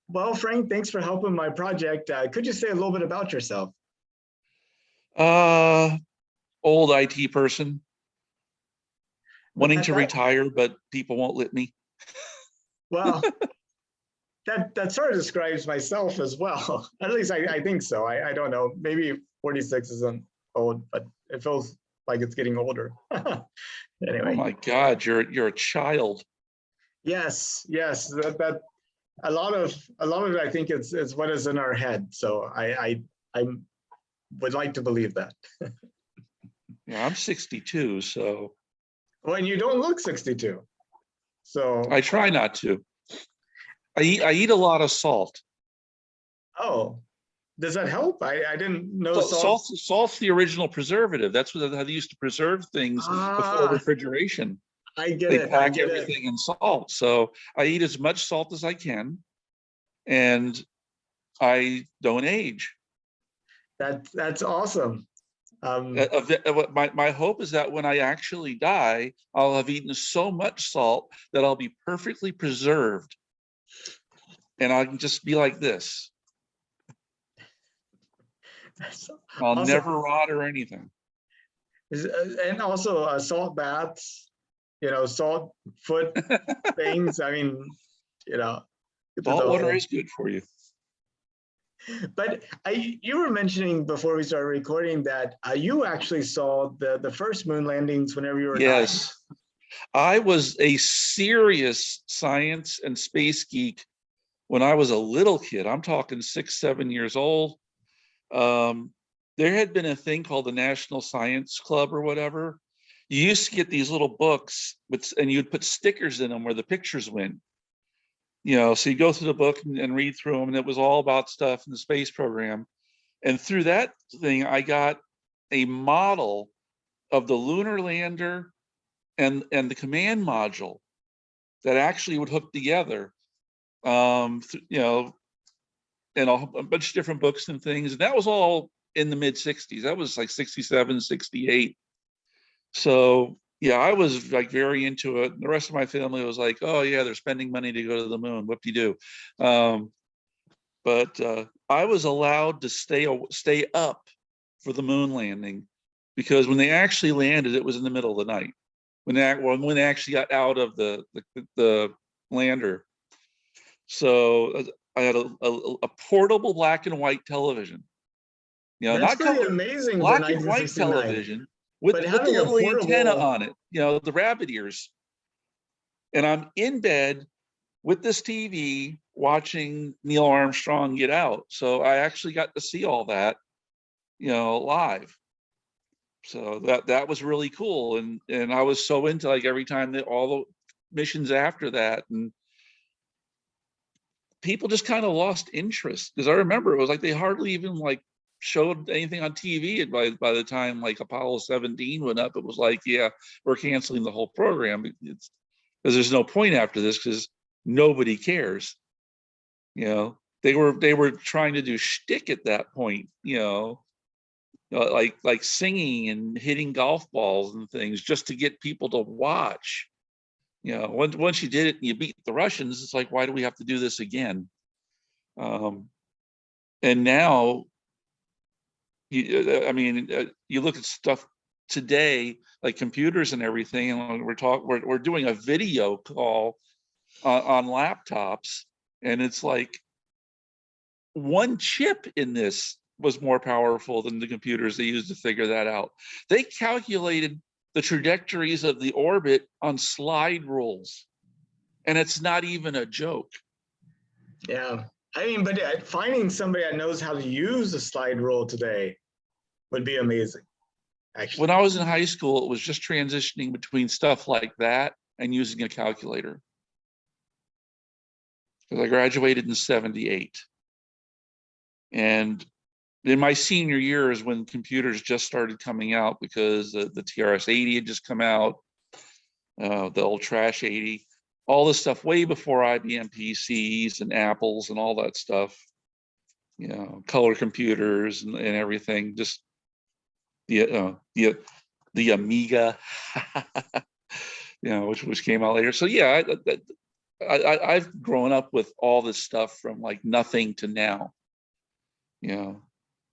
Well, Frank, thanks for helping my project. Could you say a little bit about yourself? Uh, Old IT person, wanting That, to that retire, but people won't let me. well, that sort of describes myself as well. At least I think so. I don't know. Maybe 46 isn't old, but it feels like it's getting older. Oh Anyway, my God, you're a child. yes, that a lot of it I think it's what is in our head. So I would like to believe that. Yeah, I'm 62, so Well, and you don't look 62. So, I try not to. I eat a lot of salt. oh, does that help? I didn't know So salt. salt's the original preservative. That's how they used to preserve things before Ah, refrigeration. I get They it. I pack get it. everything in salt. So I eat as much salt as I can, and I don't age. That's awesome. My hope is that when I actually die, I'll have eaten so much salt that I'll be perfectly preserved, and I can just be like this. That's I'll awesome. never rot or anything. And also salt baths, salt foot things. I mean, you know, the Salt water whole. is good for you. But you were mentioning before we started recording that you actually saw the first moon landings whenever you were 9. Yes, I was a serious science and space geek when I was a little kid. I'm talking 6, 7 years old. Um, there had been a thing called the National Science Club or whatever. You used to get these little books, and you'd put stickers in them where the pictures went. So you go through the book and read through them, and it was all about stuff in the space program. And through that thing, I got a model of the lunar lander and the command module that actually would hook together. And a bunch of different books and things. And that was all in the mid 60s. That was like 67, 68. So yeah, I was like very into it. The rest of my family was like, oh yeah, they're spending money to go to the moon. What do you do? But I was allowed to stay up for the moon landing, because when they actually landed, it was in the middle of the night. When they actually got out of the lander. So I had a portable black and white television. That's Not pretty color, amazing for black and white 1969. television But with the having a little antenna portable, on it, the rabbit ears. And I'm in bed with this TV watching Neil Armstrong get out. So I actually got to see all that, live. So that was really cool. And I was so into, like, every time that all the missions after that, and people just kind of lost interest, because I remember it was like they hardly even like showed anything on TV. And by the time like Apollo 17 went up, it was like, yeah, we're canceling the whole program. It's because there's no point after this, because nobody cares. They were trying to do shtick at that point, like singing and hitting golf balls and things just to get people to watch. Once you did it and you beat the Russians, it's like, why do we have to do this again? And now, you look at stuff today, like computers and everything, and we're doing a video call on laptops, and it's like one chip in this was more powerful than the computers they used to figure that out. They calculated the trajectories of the orbit on slide rules, and it's not even a joke. yeah. I mean, but finding somebody that knows how to use a slide rule today would be amazing, When actually. I was in high school, it was just transitioning between stuff like that and using a calculator, because I graduated in 78. And in my senior year is when computers just started coming out, because the TRS-80 had just come out, the old Trash 80, all this stuff way before IBM PCs and Apples and all that stuff, color computers and everything, just the Amiga, which came out later. So yeah, I've grown up with all this stuff from like nothing to now. You know,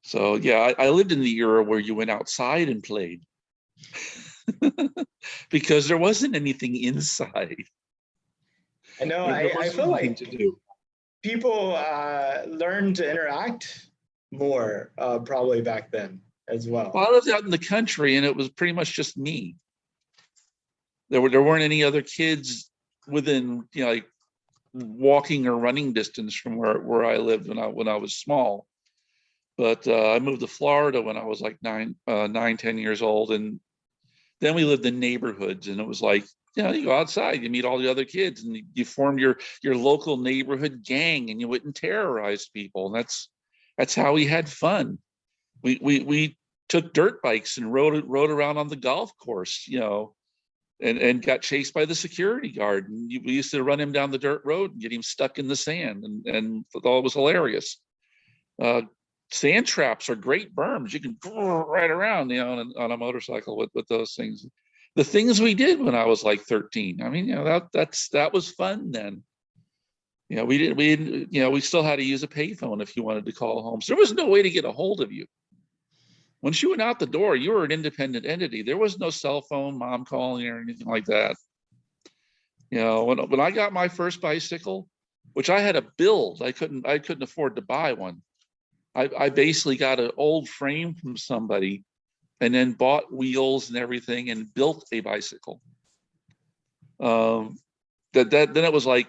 so yeah, I lived in the era where you went outside and played because there wasn't anything inside. I know. There I wasn't feel anything like to do. people learn to interact more probably back then as well. Well, I lived out in the country, and it was pretty much just me. There weren't any other kids within, you know, like walking or running distance from where I lived when I was small. But I moved to Florida when I was like 10 years old, and then we lived in neighborhoods, and it was like, you know, you go outside, you meet all the other kids, and you form your local neighborhood gang, and you wouldn't terrorize people, and that's how we had fun. We took dirt bikes and rode around on the golf course, you know, and got chased by the security guard. And we used to run him down the dirt road and get him stuck in the sand, and thought it was hilarious. Sand traps are great berms. You can right around, you know, on a motorcycle with those things. The things we did when I was like 13. I mean, you know, that was fun then. You know, we didn't, you know, we still had to use a payphone if you wanted to call home. So there was no way to get a hold of you. Once you went out the door, you were an independent entity. There was no cell phone, mom calling or anything like that. You know, when I got my first bicycle, which I had to build, I couldn't afford to buy one. I basically got an old frame from somebody and then bought wheels and everything and built a bicycle. Then it was like,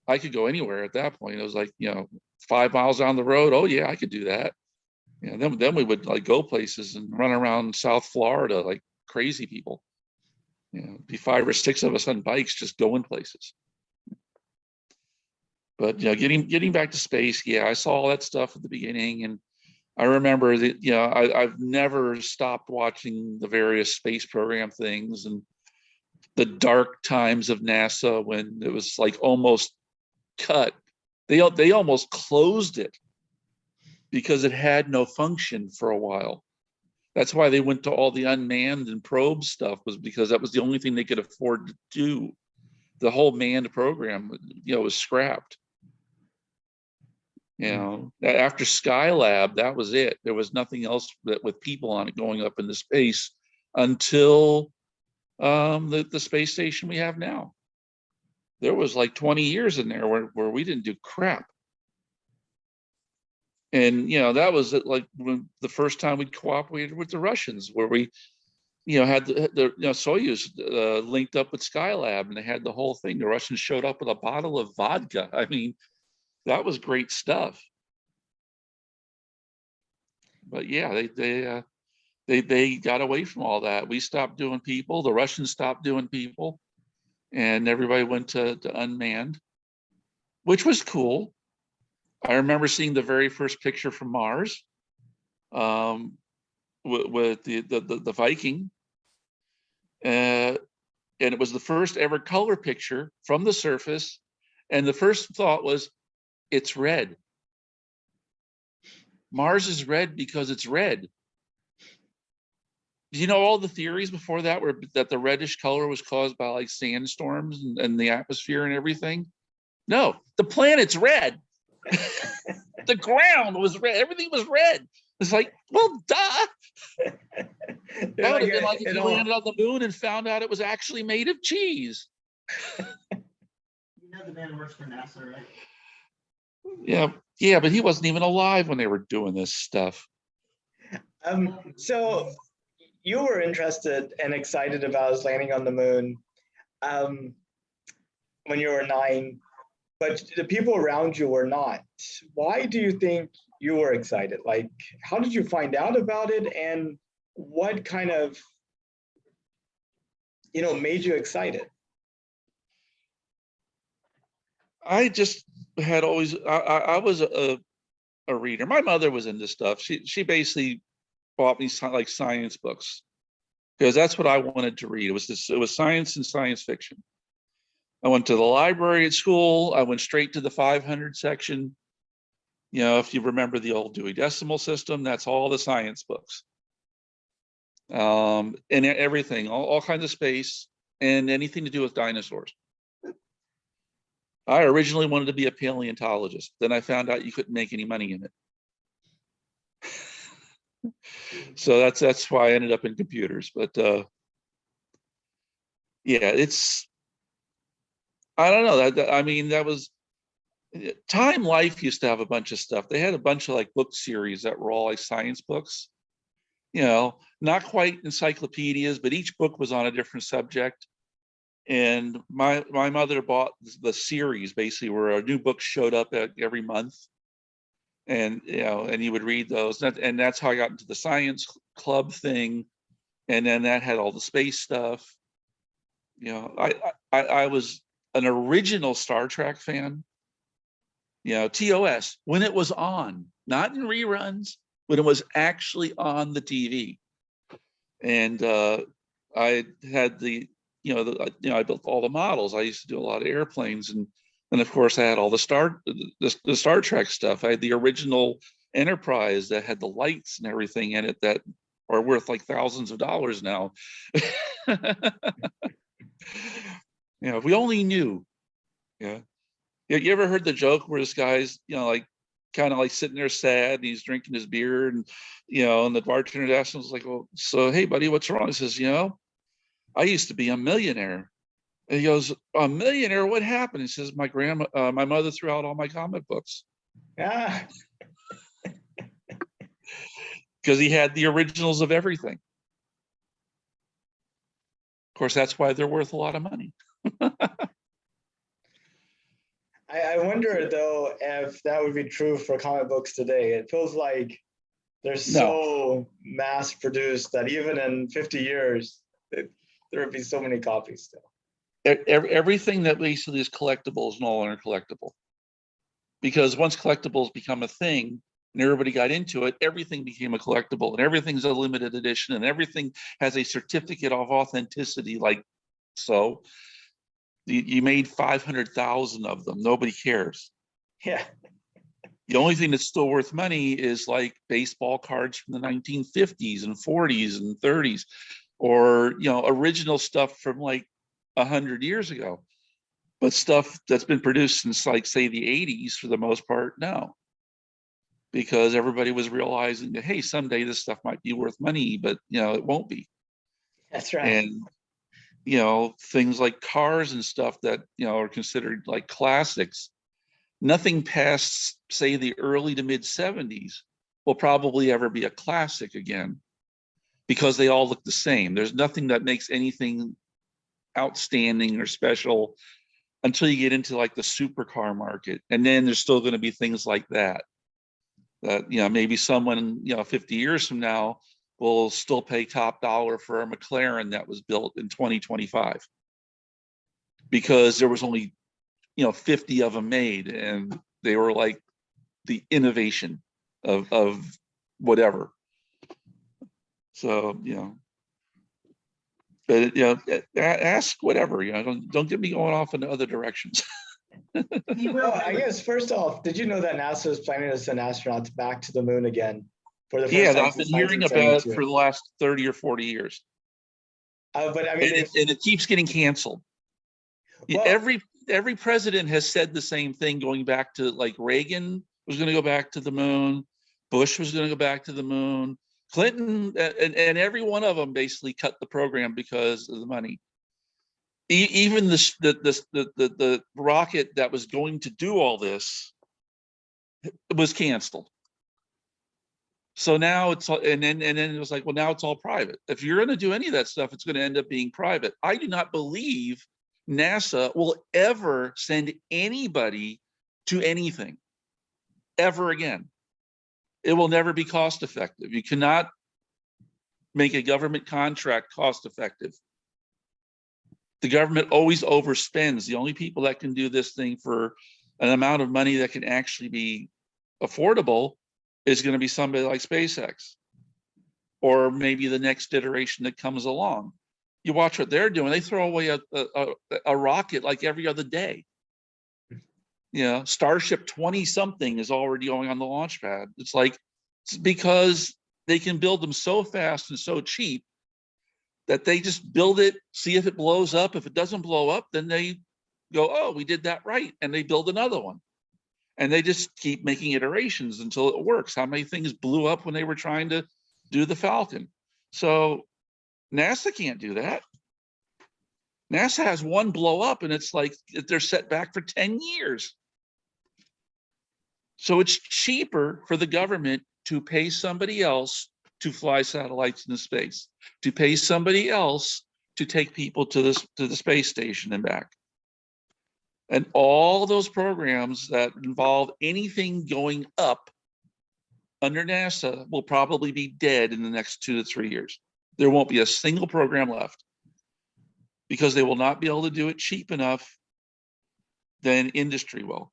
I could go anywhere at that point. It was like, you know, 5 miles down the road. Oh yeah, I could do that. You know, then we would like go places and run around South Florida like crazy people. You know, be 5 or 6 of us on bikes just going places. But you know, getting back to space, yeah, I saw all that stuff at the beginning, and I remember that, you know, I've never stopped watching the various space program things and the dark times of NASA when it was like almost cut. They almost closed it because it had no function for a while. That's why they went to all the unmanned and probe stuff, was because that was the only thing they could afford to do. The whole manned program, you know, was scrapped. You know, after Skylab, that was it. There was nothing else with people on it going up into space until the space station we have now. There was like 20 years in there where we didn't do crap. And, you know, that was like when the first time we cooperated with the Russians, where we, you know, had the you know, Soyuz linked up with Skylab, and they had the whole thing. The Russians showed up with a bottle of vodka. I mean, that was great stuff. But yeah, they got away from all that. We stopped doing people. The Russians stopped doing people, and everybody went to unmanned, which was cool. I remember seeing the very first picture from Mars with the Viking, and it was the first ever color picture from the surface. And the first thought was, it's red. Mars is red because it's red. You know, all the theories before that were that the reddish color was caused by like sandstorms and the atmosphere and everything. No, the planet's red. The ground was red. Everything was red. It's like, well, duh. That would have been like if you landed on the moon and found out it was actually made of cheese. You know the man works for NASA, right? Yeah, but he wasn't even alive when they were doing this stuff. So you were interested and excited about us landing on the moon when you were 9, but the people around you were not. Why do you think you were excited? Like, how did you find out about it, and what kind of, you know, made you excited? I just had always, I was a reader. My mother was into stuff. She basically bought me like science books because that's what I wanted to read. It was science and science fiction. I went to the library at school. I went straight to the 500 section. You know, if you remember the old Dewey Decimal System, that's all the science books. And everything, all kinds of space and anything to do with dinosaurs. I originally wanted to be a paleontologist. Then I found out you couldn't make any money in it. So that's why I ended up in computers. But yeah, I don't know. I mean, that was Time Life used to have a bunch of stuff. They had a bunch of like book series that were all like science books, not quite encyclopedias, but each book was on a different subject. And my mother bought the series basically where a new book showed up every month. And and you would read those. And that's how I got into the science club thing. And then that had all the space stuff. I was an original Star Trek fan. TOS, when it was on, not in reruns, when it was actually on the TV. And I had I built all the models. I used to do a lot of airplanes, and of course I had all the Star Trek stuff. I had the original Enterprise that had the lights and everything in it that are worth like thousands of dollars now. If we only knew. Yeah. You ever heard the joke where this guy's, like kind of like sitting there sad and he's drinking his beer and, and the bartender asks him, like, well, so, hey, buddy, what's wrong? He says, I used to be a millionaire. And he goes, a millionaire? What happened? He says, my mother threw out all my comic books. Yeah. Because he had the originals of everything. Of course, that's why they're worth a lot of money. I wonder though if that would be true for comic books today. It feels like they're so mass produced that even in 50 years, there would be so many copies still. Everything that basically is collectible is no longer collectible. Because once collectibles become a thing and everybody got into it, everything became a collectible and everything's a limited edition and everything has a certificate of authenticity. Like, so you made 500,000 of them. Nobody cares. Yeah. The only thing that's still worth money is like baseball cards from the 1950s and 40s and 30s, or, original stuff from like 100 years ago. But stuff that's been produced since, like, say, the 80s, for the most part, no. Because everybody was realizing that, hey, someday this stuff might be worth money, but, it won't be. That's right. And, things like cars and stuff that, are considered like classics, nothing past, say, the early to mid 70s will probably ever be a classic again, because they all look the same. There's nothing that makes anything outstanding or special until you get into like the supercar market. And then there's still going to be things like that maybe someone 50 years from now will still pay top dollar for a McLaren that was built in 2025, because there was only 50 of them made, and they were like the innovation of whatever. So but ask whatever. Don't get me going off into other directions. Well, I guess first off, did you know that NASA is planning to send astronauts back to the moon again for the first time I've been hearing about it for the last 30 or 40 years. But I mean, and it keeps getting canceled. Well, every president has said the same thing, going back to like Reagan was going to go back to the moon, Bush was going to go back to the moon, Clinton, and every one of them basically cut the program because of the money. Even the rocket that was going to do all this was canceled. So now it's and then it was like, well, now it's all private. If you're going to do any of that stuff, it's going to end up being private. I do not believe NASA will ever send anybody to anything ever again. It will never be cost effective. You cannot make a government contract cost effective. The government always overspends. The only people that can do this thing for an amount of money that can actually be affordable is going to be somebody like SpaceX, or maybe the next iteration that comes along. You watch what they're doing. They throw away a rocket like every other day. Starship 20 something is already going on the launch pad. It's because they can build them so fast and so cheap that they just build it, see if it blows up. If it doesn't blow up, then they go, oh, we did that right. And they build another one. And they just keep making iterations until it works. How many things blew up when they were trying to do the Falcon? So NASA can't do that. NASA has one blow up and it's like they're set back for 10 years. So it's cheaper for the government to pay somebody else to fly satellites into space, to pay somebody else to take people to the space station and back. And all those programs that involve anything going up under NASA will probably be dead in the next 2 to 3 years. There won't be a single program left because they will not be able to do it cheap enough than industry will.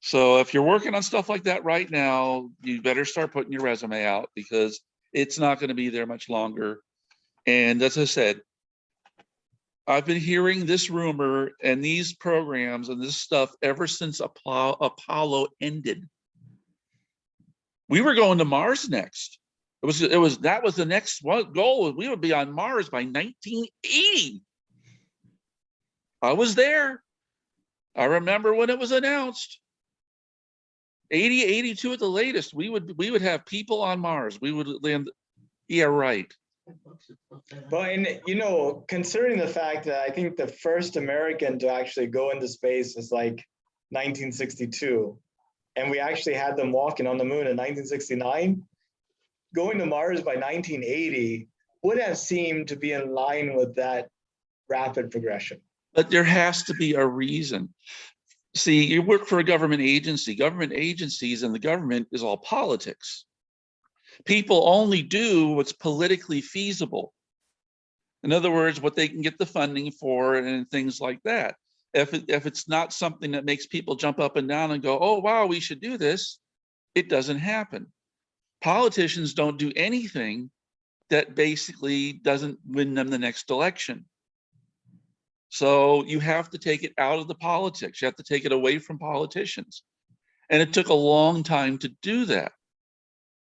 So if you're working on stuff like that right now, you better start putting your resume out because it's not going to be there much longer. And as I said, I've been hearing this rumor and these programs and this stuff ever since Apollo ended. We were going to Mars next. That was the next goal. We would be on Mars by 1980. I was there. I remember when it was announced. 80, 82 at the latest. We would have people on Mars. We would land. Yeah, right. But considering the fact that I think the first American to actually go into space was like 1962, and we actually had them walking on the moon in 1969, going to Mars by 1980 would have seemed to be in line with that rapid progression. But there has to be a reason. See, you work for a government agency. Government agencies and the government is all politics. People only do what's politically feasible. In other words, what they can get the funding for and things like that. If it's not something that makes people jump up and down and go, oh, wow, we should do this, it doesn't happen. Politicians don't do anything that basically doesn't win them the next election. So you have to take it out of the politics. You have to take it away from politicians. And it took a long time to do that.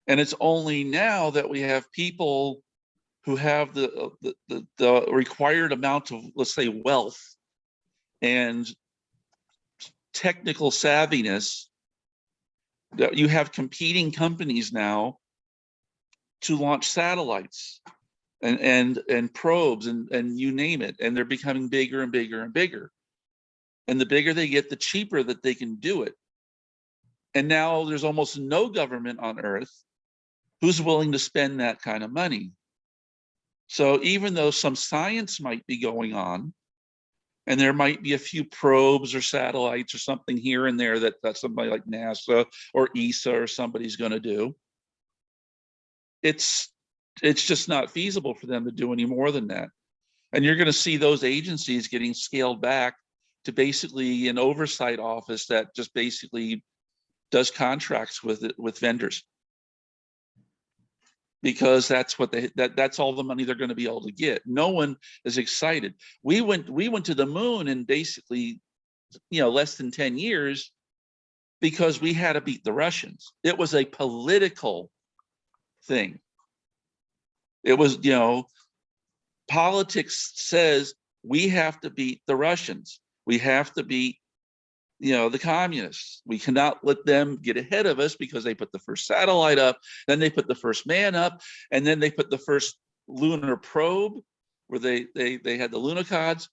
And it's only now that we have people who have the required amount of, let's say, wealth and technical savviness, that you have competing companies now to launch satellites and probes and you name it, and they're becoming bigger and bigger and bigger. And the bigger they get, the cheaper that they can do it. And now there's almost no government on Earth who's willing to spend that kind of money. So even though some science might be going on, and there might be a few probes or satellites or something here and there that somebody like NASA or ESA or somebody's going to do, it's just not feasible for them to do any more than that. And you're going to see those agencies getting scaled back to basically an oversight office that just basically does contracts with vendors, because that's what that's all the money they're going to be able to get. No one is excited. We went to the moon in basically, less than 10 years because we had to beat the Russians. It was a political thing. It was, politics says we have to beat the Russians. We have to beat, the communists. We cannot let them get ahead of us because they put the first satellite up, then they put the first man up, and then they put the first lunar probe where they had the lunocods.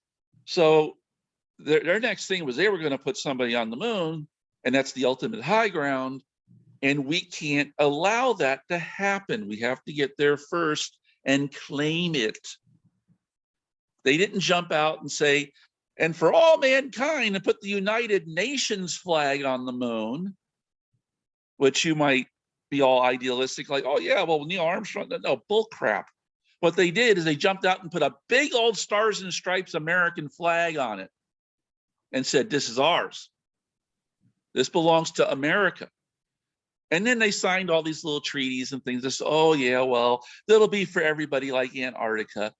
So their next thing was they were going to put somebody on the moon, and that's the ultimate high ground. And we can't allow that to happen. We have to get there first and claim it. They didn't jump out and say, and for all mankind, and put the United Nations flag on the moon, which you might be all idealistic, like, oh yeah, well, Neil Armstrong, no, bull crap. What they did is they jumped out and put a big old Stars and Stripes American flag on it and said, this is ours. This belongs to America. And then they signed all these little treaties and things. This, oh yeah, well, that'll be for everybody like Antarctica.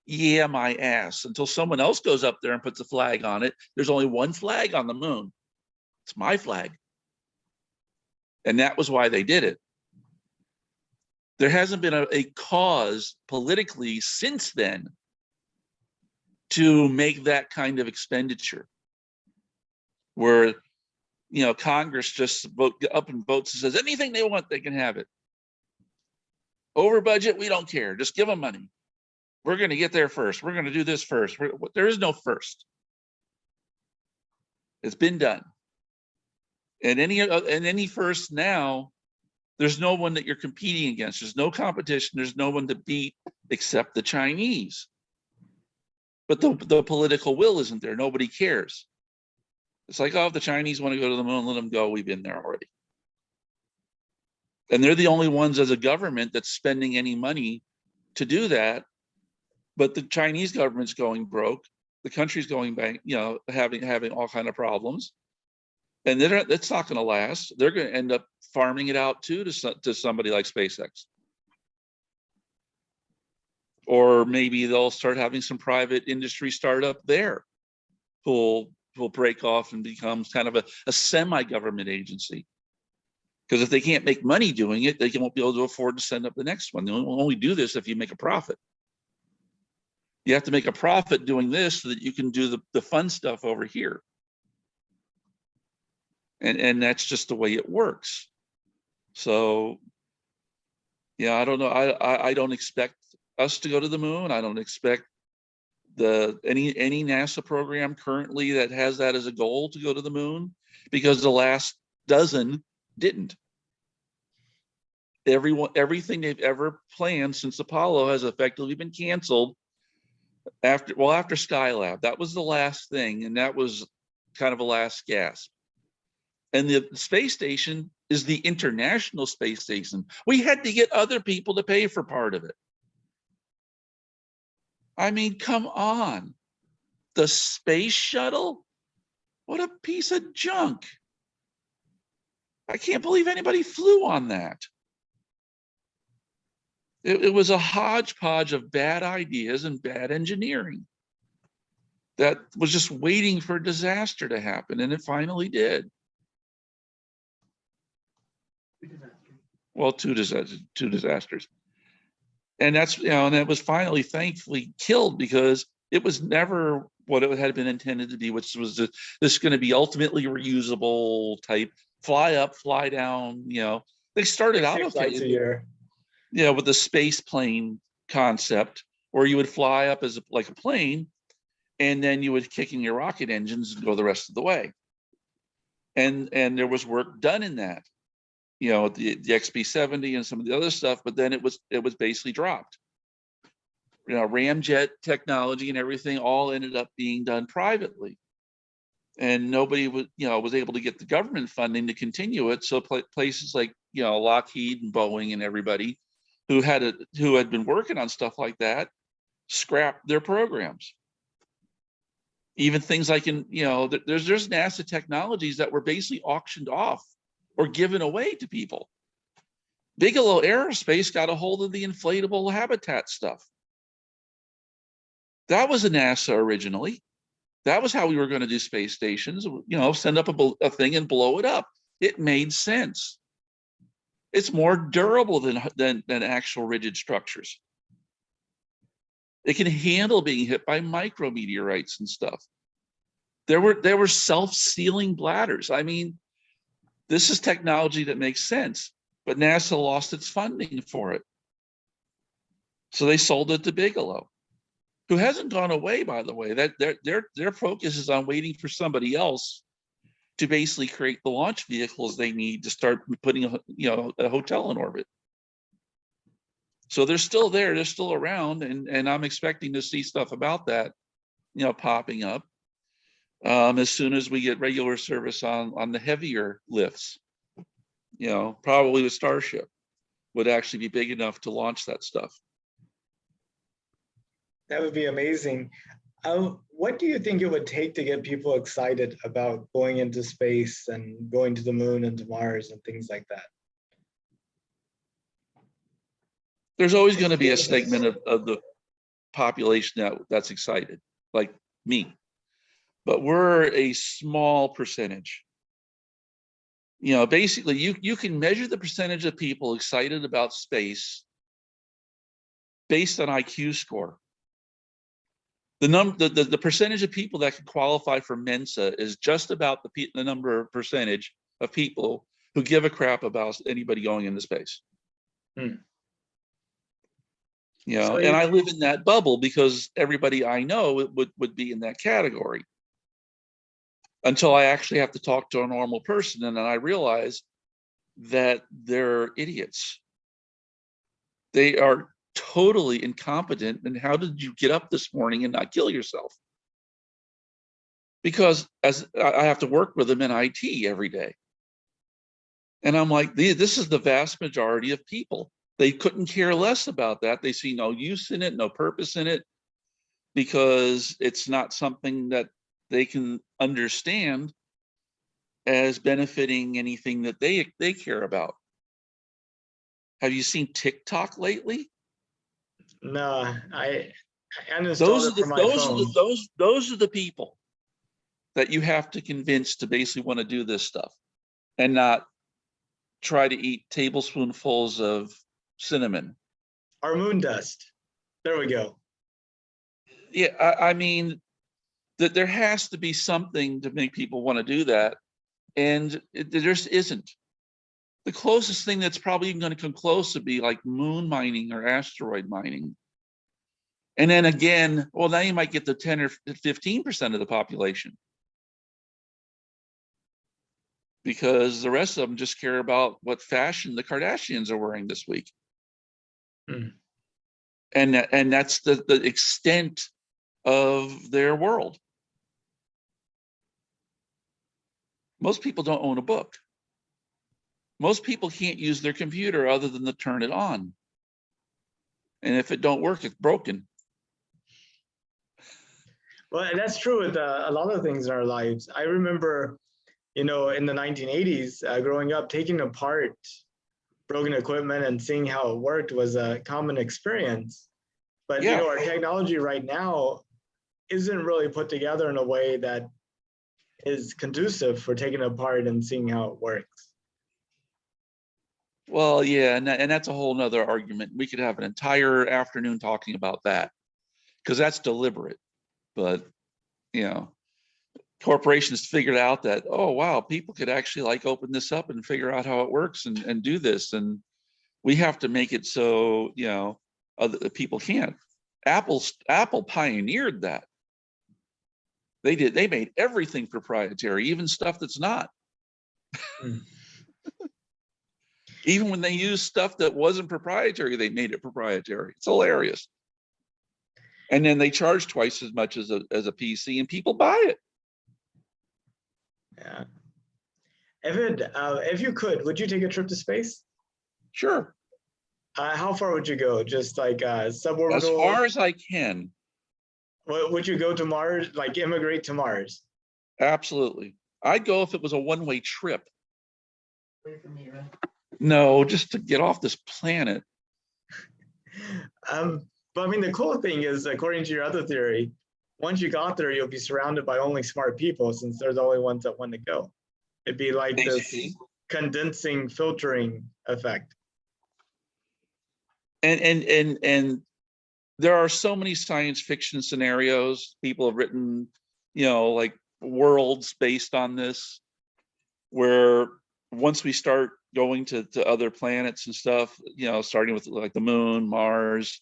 Yeah, my ass. Until someone else goes up there and puts a flag on it. There's only one flag on the moon. It's my flag. And that was why they did it. There hasn't been a cause politically since then to make that kind of expenditure where, Congress just up and votes and says anything they want, they can have it. Over budget, we don't care. Just give them money. We're going to get there first. We're going to do this first. There is no first. It's been done. And any first now, there's no one that you're competing against. There's no competition. There's no one to beat except the Chinese. But the political will isn't there. Nobody cares. It's like, oh, if the Chinese want to go to the moon, let them go. We've been there already. And they're the only ones as a government that's spending any money to do that. But the Chinese government's going broke. The country's going back, having all kind of problems. And that's not going to last. They're going to end up farming it out too to somebody like SpaceX. Or maybe they'll start having some private industry startup there who will break off and become kind of a semi-government agency. Because if they can't make money doing it, they won't be able to afford to send up the next one. They will only do this if you make a profit. You have to make a profit doing this so that you can do the fun stuff over here. And that's just the way it works. So, yeah, I don't know. I don't expect us to go to the moon. I don't expect any NASA program currently that has that as a goal to go to the moon, because the last dozen didn't. Everything they've ever planned since Apollo has effectively been canceled after Skylab. That was the last thing, and that was kind of a last gasp. And the space station is the International Space Station. We had to get other people to pay for part of it. I mean, come on. The space shuttle? What a piece of junk. I can't believe anybody flew on that. It was a hodgepodge of bad ideas and bad engineering that was just waiting for a disaster to happen, and it finally did. Well, two disasters. And that's, and it was finally thankfully killed, because it was never what it had been intended to be, which was this is going to be ultimately reusable type fly up, fly down. They started out okay, with the space plane concept, where you would fly up as like a plane, and then you would kick in your rocket engines and go the rest of the way. And there was work done in that, the XB-70 and some of the other stuff, but then it was basically dropped. Ramjet technology and everything all ended up being done privately, and nobody was able to get the government funding to continue it. So places like Lockheed and Boeing and everybody who had been working on stuff like that scrapped their programs. Even things like there's NASA technologies that were basically auctioned off or given away to people. Bigelow Aerospace got a hold of the inflatable habitat stuff. That was a NASA originally. That was how we were going to do space stations, send up a thing and blow it up. It made sense. It's more durable than actual rigid structures. It can handle being hit by micrometeorites and stuff. There were self-sealing bladders. I mean, this is technology that makes sense, but NASA lost its funding for it. So they sold it to Bigelow, who hasn't gone away, by the way. That their focus is on waiting for somebody else to basically create the launch vehicles they need to start putting a hotel in orbit. So they're still there, they're still around, and I'm expecting to see stuff about that, popping up as soon as we get regular service on the heavier lifts. Probably the Starship would actually be big enough to launch that stuff. That would be amazing. What do you think it would take to get people excited about going into space and going to the moon and to Mars and things like that? There's always going to be a segment of the population that's excited, like me. But we're a small percentage. Basically, you can measure the percentage of people excited about space based on IQ score. The percentage of people that can qualify for Mensa is just about the number of percentage of people who give a crap about anybody going into space. Hmm. You know, So and I live in that bubble because everybody I know would be in that category. Until I actually have to talk to a normal person, and then I realize that they're idiots. They are totally incompetent. And how did you get up this morning and not kill yourself? Because as I have to work with them in IT every day. And I'm like, this is the vast majority of people. They couldn't care less about that. They see no use in it, no purpose in it, because it's not something that they can understand as benefiting anything that they care about. Have you seen TikTok lately? no, I uninstalled it from my phone. Those are the people that you have to convince to basically want to do this stuff and not try to eat tablespoonfuls of cinnamon. Our moon dust. There we go. Yeah, I mean that there has to be something to make people want to do that, and there just isn't. The closest thing that's probably even going to come close would be like moon mining or asteroid mining. And then again, well, now you might get the 10 or 15% of the population, because the rest of them just care about what fashion the Kardashians are wearing this week. Hmm. And that's the extent of their world. Most people don't own a book. Most people can't use their computer other than to turn it on. And if it don't work, it's broken. Well, that's true with a lot of things in our lives. I remember, in the 1980s, growing up, taking apart broken equipment and seeing how it worked was a common experience. But Yeah. our technology right now isn't really put together in a way that is conducive for taking it apart and seeing how it works. Well, yeah, and that's a whole nother argument. We could have an entire afternoon talking about that, because that's deliberate. But corporations figured out that, oh wow, people could actually like open this up and figure out how it works and do this, and we have to make it so other people can't. Apple pioneered that. They made everything proprietary, even stuff that's not. Hmm. Even when they used stuff that wasn't proprietary, they made it proprietary. It's hilarious. And then they charge twice as much as a PC, and people buy it. Yeah. If you could, would you take a trip to space? Sure. How far would you go? Just like suborbital? As far as I can. Would you go to Mars, like immigrate to Mars? Absolutely. I'd go if it was a one-way trip. Wait for me, right? No, just to get off this planet. But I mean, the cool thing is, according to your other theory, once you got there, you'll be surrounded by only smart people, since there's only ones that want to go. It'd be like this condensing, filtering effect. And there are so many science fiction scenarios. People have written, like worlds based on this, where once we start going to other planets and stuff, starting with like the moon, Mars,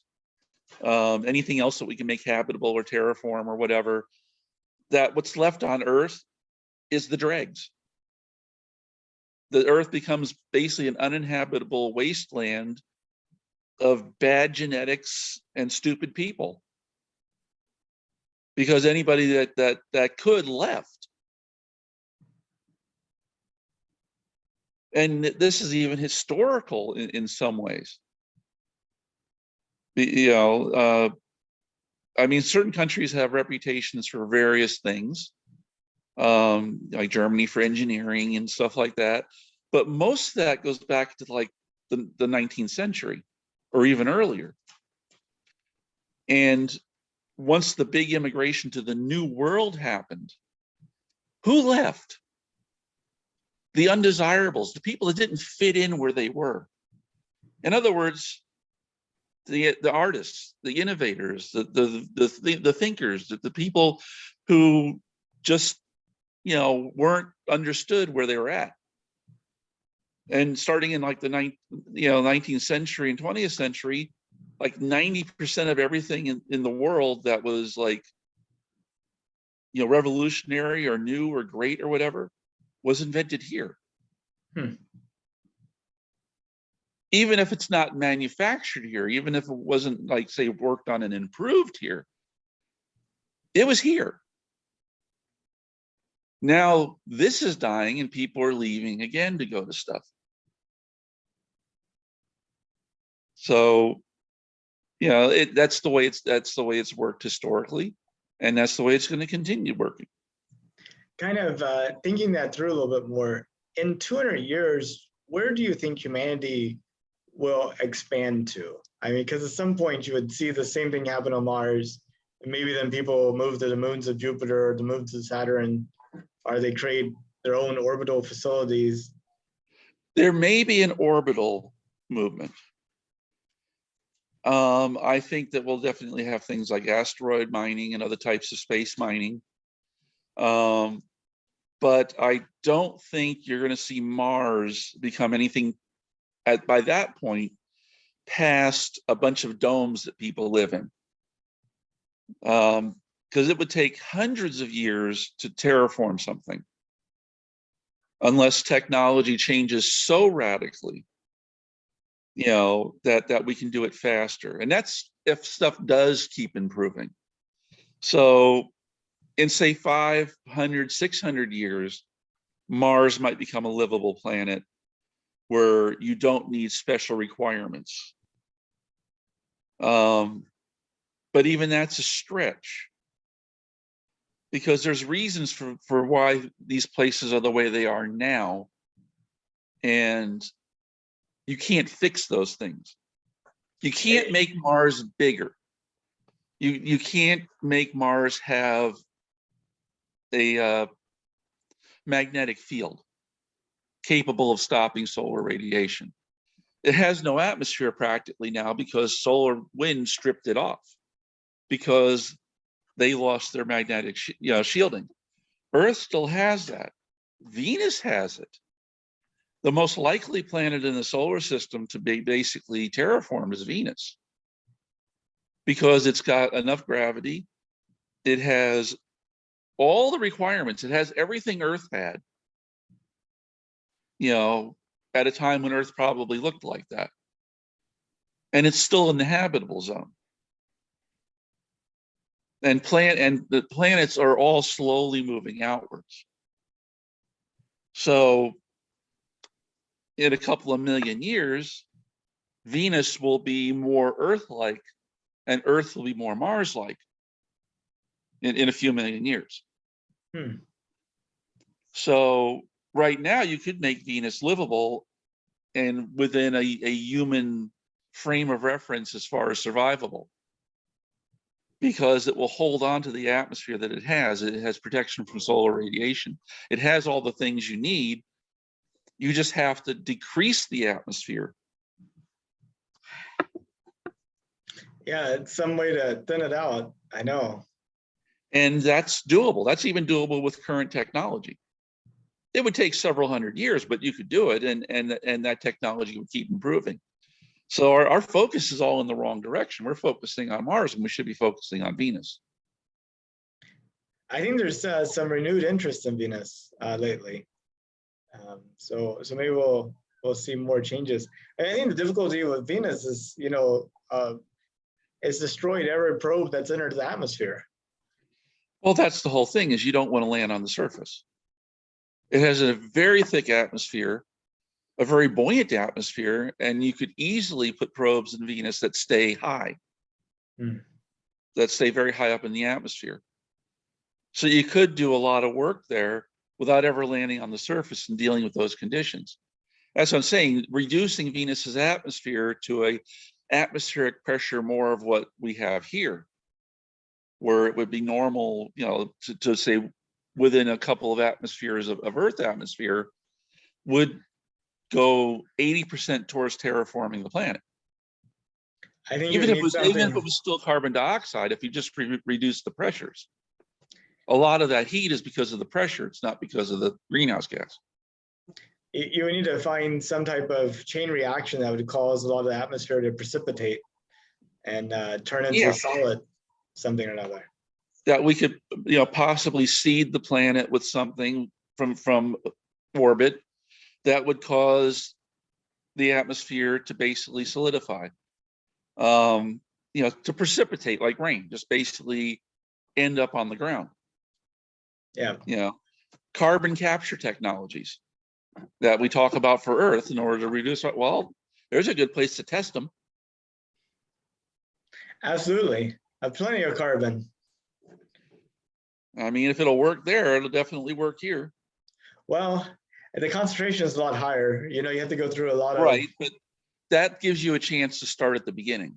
anything else that we can make habitable or terraform or whatever, that what's left on Earth is the dregs. The Earth becomes basically an uninhabitable wasteland of bad genetics and stupid people, because anybody that could left. And this is even historical in some ways. I mean, certain countries have reputations for various things, like Germany for engineering and stuff like that. But most of that goes back to like the 19th century or even earlier. And once the big immigration to the New World happened, who left? The undesirables, the people that didn't fit in where they were. In other words, the artists, the innovators, the thinkers, the people who just, weren't understood where they were at. And starting in like the 19th century and 20th century, like 90% of everything in the world that was like, revolutionary or new or great or whatever was invented here. Even if it's not manufactured here, even if it wasn't like, say, worked on and improved here, it was here. Now this is dying and people are leaving again to go to stuff. So, that's the way it's worked historically, and that's the way it's going to continue working. Kind of thinking that through a little bit more, in 200 years, where do you think humanity will expand to? I mean, because at some point you would see the same thing happen on Mars, and maybe then people move to the moons of Jupiter or the moons of Saturn, or they create their own orbital facilities. There may be an orbital movement. I think that we'll definitely have things like asteroid mining and other types of space mining. But I don't think you're going to see Mars become anything by that point past a bunch of domes that people live in. Because it would take hundreds of years to terraform something unless technology changes so radically, that we can do it faster. And that's if stuff does keep improving. So in, say, 500, 600 years, Mars might become a livable planet where you don't need special requirements. But even that's a stretch, because there's reasons for why these places are the way they are now. And you can't fix those things. You can't make Mars bigger. You can't make Mars have a magnetic field capable of stopping solar radiation. It has no atmosphere practically now because solar wind stripped it off, because they lost their magnetic shielding. Earth still has that. Venus has it. The most likely planet in the solar system to be basically terraformed is Venus, because it's got enough gravity. It has all the requirements. It has everything Earth had, at a time when Earth probably looked like that. And it's still in the habitable zone. And the planets are all slowly moving outwards. So in a couple of million years, Venus will be more Earth-like and Earth will be more Mars-like in a few million years. So right now you could make Venus livable and within a human frame of reference as far as survivable, because it will hold on to the atmosphere that it has. It has protection from solar radiation. It has all the things you need. You just have to decrease the atmosphere. Yeah, it's some way to thin it out. I know. And that's doable. That's even doable with current technology. It would take several hundred years, but you could do it, and that technology would keep improving. So our focus is all in the wrong direction. We're focusing on Mars, and we should be focusing on Venus. I think there's some renewed interest in Venus lately. So maybe we'll see more changes. And I think the difficulty with Venus is, it's destroyed every probe that's entered the atmosphere. Well, that's the whole thing, is you don't want to land on the surface. It has a very thick atmosphere, a very buoyant atmosphere, and you could easily put probes in Venus that stay high, that stay very high up in the atmosphere. So you could do a lot of work there without ever landing on the surface and dealing with those conditions. That's what I'm saying, reducing Venus's atmosphere to a atmospheric pressure more of what we have here, where it would be normal, to say within a couple of atmospheres of Earth atmosphere, would go 80% towards terraforming the planet. I think you would need even if something. it was still carbon dioxide, if you just reduce the pressures, a lot of that heat is because of the pressure. It's not because of the greenhouse gas. You would need to find some type of chain reaction that would cause a lot of the atmosphere to precipitate and turn into Yeah. solid something or another. That we could, possibly seed the planet with something from orbit that would cause the atmosphere to basically solidify, to precipitate like rain, just basically end up on the ground. Yeah. Carbon capture technologies that we talk about for Earth in order to reduce. Well, there's a good place to test them. Absolutely. Plenty of carbon. I mean, if it'll work there, it'll definitely work here. Well, the concentration is a lot higher. You have to go through a lot of. Right, but that gives you a chance to start at the beginning.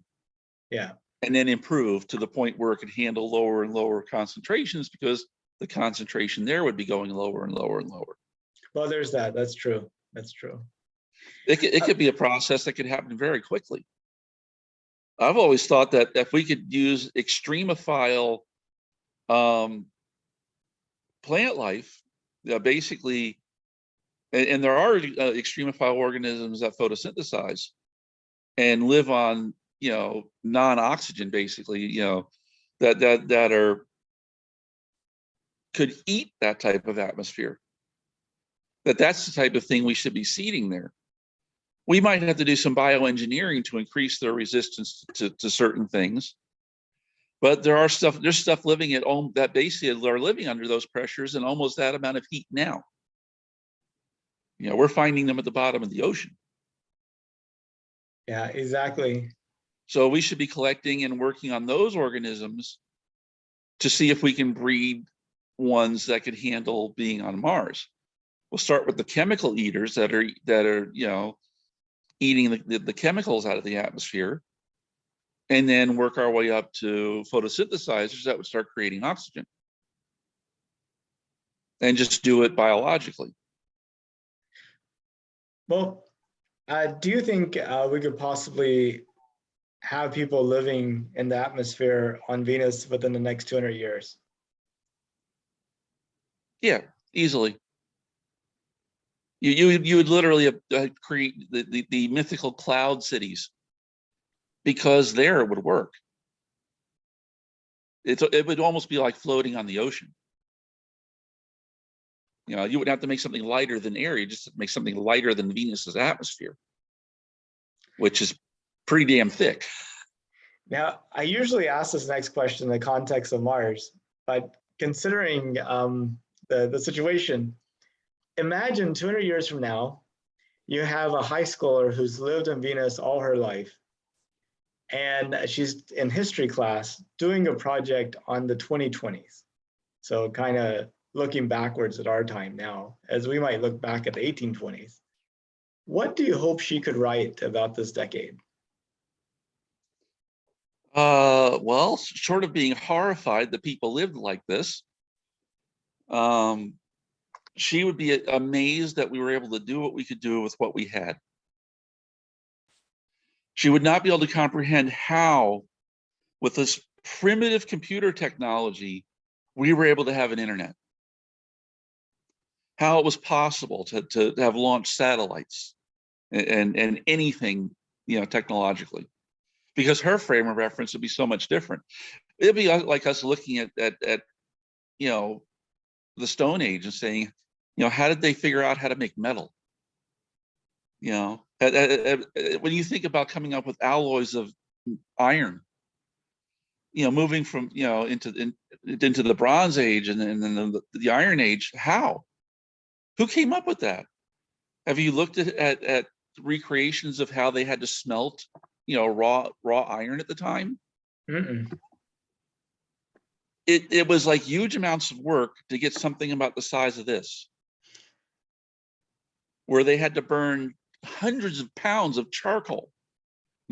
Yeah. And then improve to the point where it could handle lower and lower concentrations, because the concentration there would be going lower and lower and lower. Well, there's that. That's true. That's true. It could be a process that could happen very quickly. I've always thought that if we could use extremophile plant life, basically, and there are extremophile organisms that photosynthesize and live on, non-oxygen, basically, that are could eat that type of atmosphere. That's the type of thing we should be seeding there. We might have to do some bioengineering to increase their resistance to certain things, but there's stuff living at home that basically are living under those pressures and almost that amount of heat now. We're finding them at the bottom of the ocean. Yeah, exactly. So we should be collecting and working on those organisms to see if we can breed ones that could handle being on Mars. We'll start with the chemical eaters that are eating the chemicals out of the atmosphere, and then work our way up to photosynthesizers that would start creating oxygen, and just do it biologically. Well, do you think we could possibly have people living in the atmosphere on Venus within the next 200 years? Yeah, easily. You would literally create the mythical cloud cities, because there it would work. It would almost be like floating on the ocean. You wouldn't have to make something lighter than air. You just make something lighter than Venus's atmosphere, which is pretty damn thick. Now, I usually ask this next question in the context of Mars, but considering the situation, imagine 200 years from now, you have a high schooler who's lived on Venus all her life, and she's in history class doing a project on the 2020s. So kind of looking backwards at our time now, as we might look back at the 1820s. What do you hope she could write about this decade? Well, short of being horrified that people lived like this, she would be amazed that we were able to do what we could do with what we had. She would not be able to comprehend how, with this primitive computer technology, we were able to have an internet. How it was possible to have launched satellites and anything, technologically. Because her frame of reference would be so much different. It'd be like us looking at the Stone Age and saying, how did they figure out how to make metal? When you think about coming up with alloys of iron, moving from into the Bronze Age and then the Iron Age, how? Who came up with that? Have you looked at recreations of how they had to smelt raw iron at the time? Mm-mm. It was like huge amounts of work to get something about the size of this, where they had to burn hundreds of pounds of charcoal.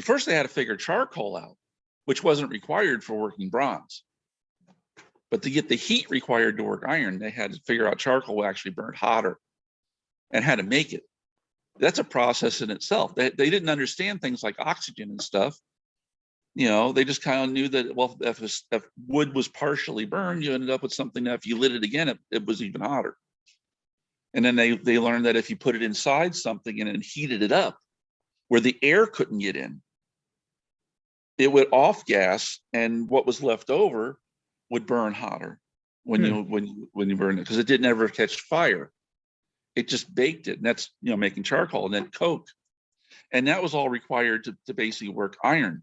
First, they had to figure charcoal out, which wasn't required for working bronze. But to get the heat required to work iron, they had to figure out charcoal actually burned hotter and how to make it. That's a process in itself. They didn't understand things like oxygen and stuff. You know, they just kind of knew that, well, if wood was partially burned, you ended up with something that if you lit it again, it was even hotter. And then they learned that if you put it inside something and then heated it up where the air couldn't get in, it would off gas, and what was left over would burn hotter when you burn it, because it didn't ever catch fire. It just baked it, and that's, you know, making charcoal and then coke. And that was all required to basically work iron.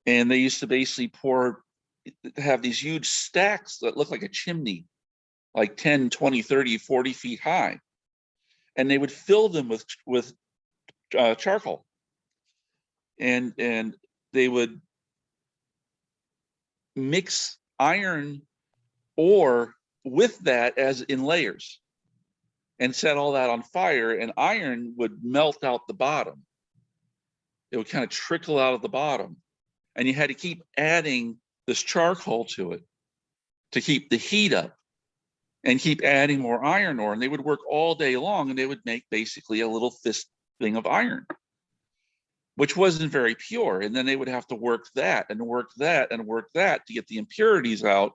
And they used to basically have these huge stacks that look like a chimney, like 10, 20, 30, 40 feet high. And they would fill them with charcoal. And they would mix iron ore with that as in layers and set all that on fire, and iron would melt out the bottom. It would kind of trickle out of the bottom. And you had to keep adding this charcoal to it to keep the heat up and keep adding more iron ore. And they would work all day long, and they would make basically a little fist thing of iron, which wasn't very pure. And then they would have to work that and work that and work that to get the impurities out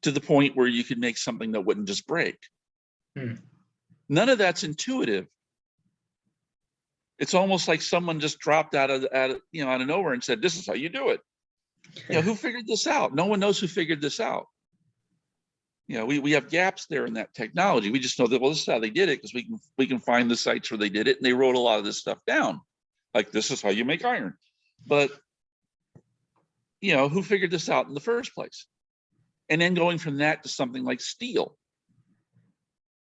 to the point where you could make something that wouldn't just break. None of that's intuitive. It's almost like someone just dropped out of nowhere and said, this is how you do it. You know, who figured this out? No one knows who figured this out. You know, we have gaps there in that technology. We just know that, well, this is how they did it, because we can find the sites where they did it, and they wrote a lot of this stuff down. Like, this is how you make iron. But, you know, who figured this out in the first place? And then going from that to something like steel,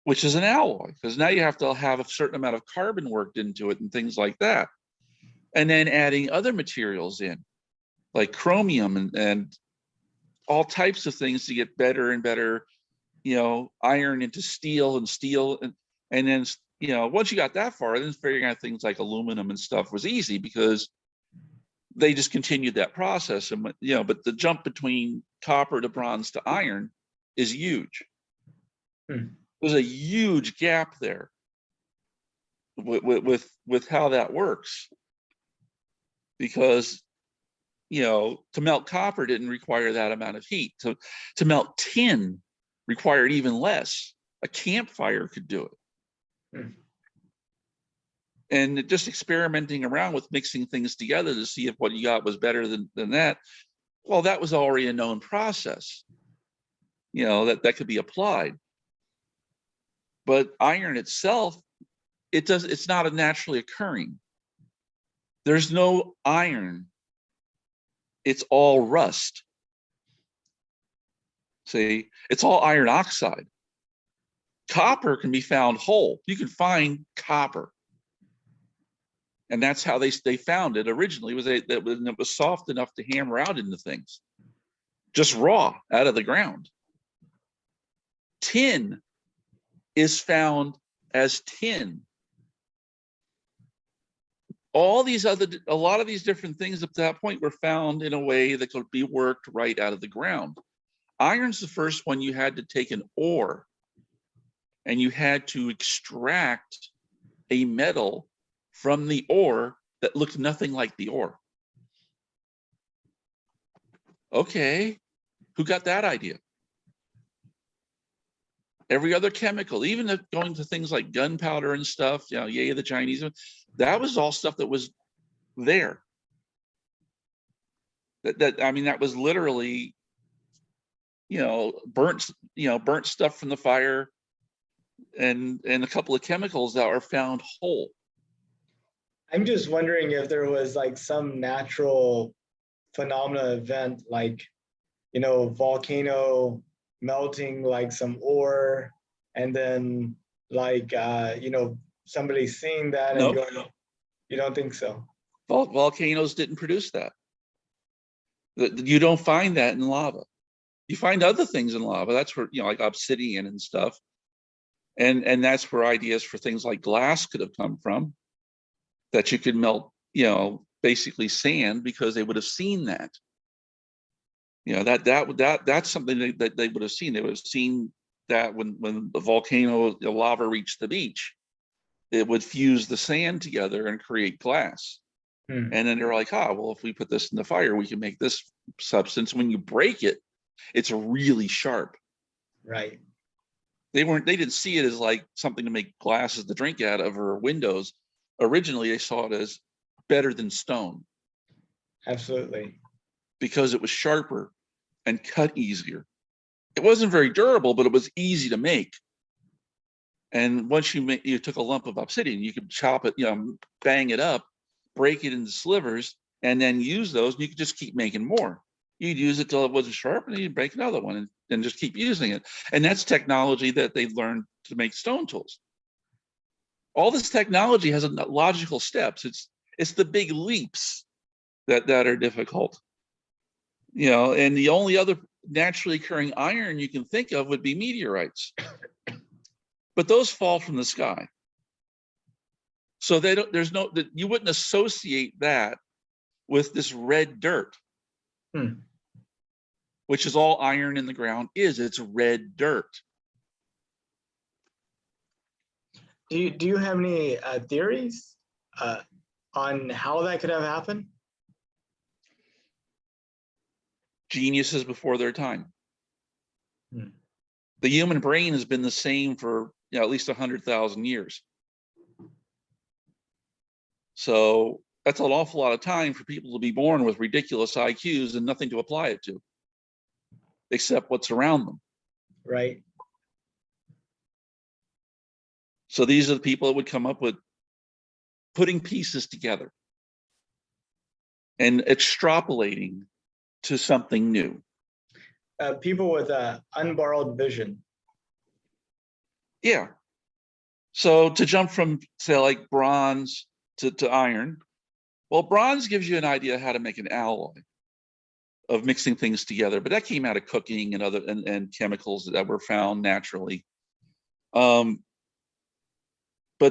which is an alloy, because now you have to have a certain amount of carbon worked into it and things like that. And then adding other materials in, like chromium and all types of things to get better and better, you know, iron into steel and then, you know, once you got that far, then figuring out things like aluminum and stuff was easy, because they just continued that process. And, you know, but the jump between copper to bronze to iron is huge. There's a huge gap there with how that works, because, you know, to melt copper didn't require that amount of heat. To melt tin required even less. A campfire could do it. And just experimenting around with mixing things together to see if what you got was better than that. Well, that was already a known process, you know, that could be applied. But iron itself, it's not a naturally occurring. There's no iron. It's all rust. See, it's all iron oxide. Copper can be found whole. You can find copper. And that's how they found it originally, it was soft enough to hammer out into things, just raw out of the ground. Tin is found as tin. A lot of these different things up to that point were found in a way that could be worked right out of the ground. Iron's the first one you had to take an ore, and you had to extract a metal from the ore that looked nothing like the ore. Okay, who got that idea? Every other chemical, even going to things like gunpowder and stuff, you know, yay, the Chinese, that was all stuff that was there. That was literally, you know, burnt stuff from the fire, and a couple of chemicals that are found whole. I'm just wondering if there was like some natural phenomena event, like, you know, volcano melting like some ore, and then like, you know, somebody seeing that and going, you don't think so? Volcanoes didn't produce that. You don't find that in lava. You find other things in lava. That's where, you know, like obsidian and stuff. And that's where ideas for things like glass could have come from, that you could melt, you know, basically sand, because they would have seen that. You know, that's something that they would have seen. They would have seen that when the volcano, the lava reached the beach, it would fuse the sand together and create glass. Hmm. And then they're like, well, if we put this in the fire, we can make this substance. When you break it, it's really sharp. Right. They didn't see it as like something to make glasses to drink out of or windows. Originally, they saw it as better than stone Absolutely. because it was sharper and cut easier. It wasn't very durable, but it was easy to make. And once you took a lump of obsidian, you could chop it, bang it up, break it into slivers, and then use those. And you could just keep making more. You'd use it till it wasn't sharp, and then you'd break another one and just keep using it. And that's technology that they learned to make stone tools. All this technology has logical steps. It's the big leaps that are difficult. And the only other naturally occurring iron you can think of would be meteorites. But those fall from the sky. So you wouldn't associate that with this red dirt, which is all iron in the ground is. It's red dirt. Do you have any theories on how that could have happened? Geniuses before their time. The human brain has been the same for at least 100,000 years. So that's an awful lot of time for people to be born with ridiculous IQs and nothing to apply it to, except what's around them. Right. So these are the people that would come up with putting pieces together and extrapolating to something new. People with unborrowed vision. Yeah. So to jump from, say, like bronze to iron, well, bronze gives you an idea how to make an alloy of mixing things together, but that came out of cooking and and chemicals that were found naturally. But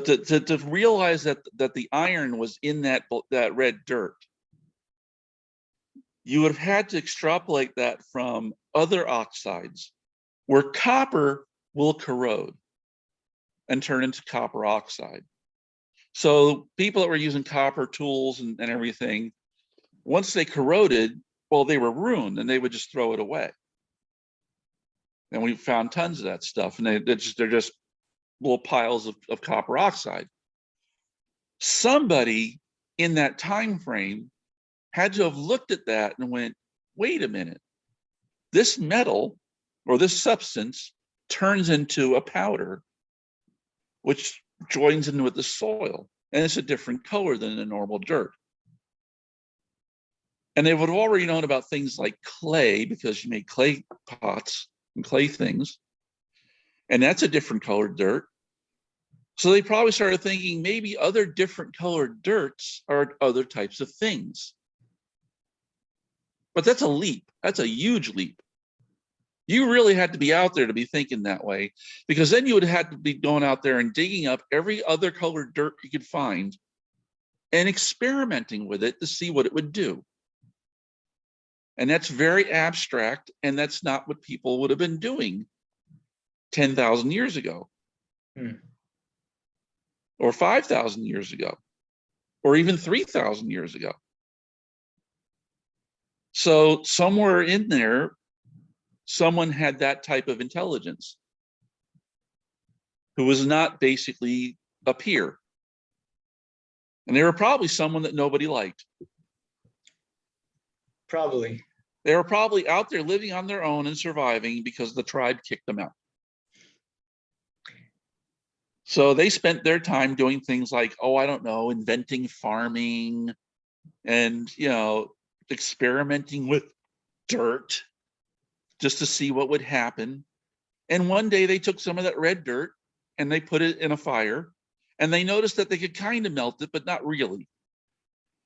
to realize that the iron was in that red dirt, you would have had to extrapolate that from other oxides where copper will corrode and turn into copper oxide. So people that were using copper tools and everything, once they corroded, well, they were ruined and they would just throw it away. And we found tons of that stuff, and they're just little piles of copper oxide. Somebody in that time frame had to have looked at that and went, wait a minute, this metal or this substance turns into a powder, which joins in with the soil, and it's a different color than the normal dirt. And they would have already known about things like clay, because you make clay pots and clay things, and that's a different colored dirt. So they probably started thinking maybe other different colored dirts are other types of things. But that's a leap. That's a huge leap. You really had to be out there to be thinking that way, because then you would have had to be going out there and digging up every other colored dirt you could find and experimenting with it to see what it would do. And that's very abstract, and that's not what people would have been doing 10,000 years ago, or 5,000 years ago, or even 3,000 years ago. So somewhere in there, someone had that type of intelligence who was not basically a peer. And they were probably someone that nobody liked. Probably. They were probably out there living on their own and surviving because the tribe kicked them out. So they spent their time doing things like, inventing farming and, experimenting with dirt just to see what would happen. And one day they took some of that red dirt and they put it in a fire, and they noticed that they could kind of melt it, but not really.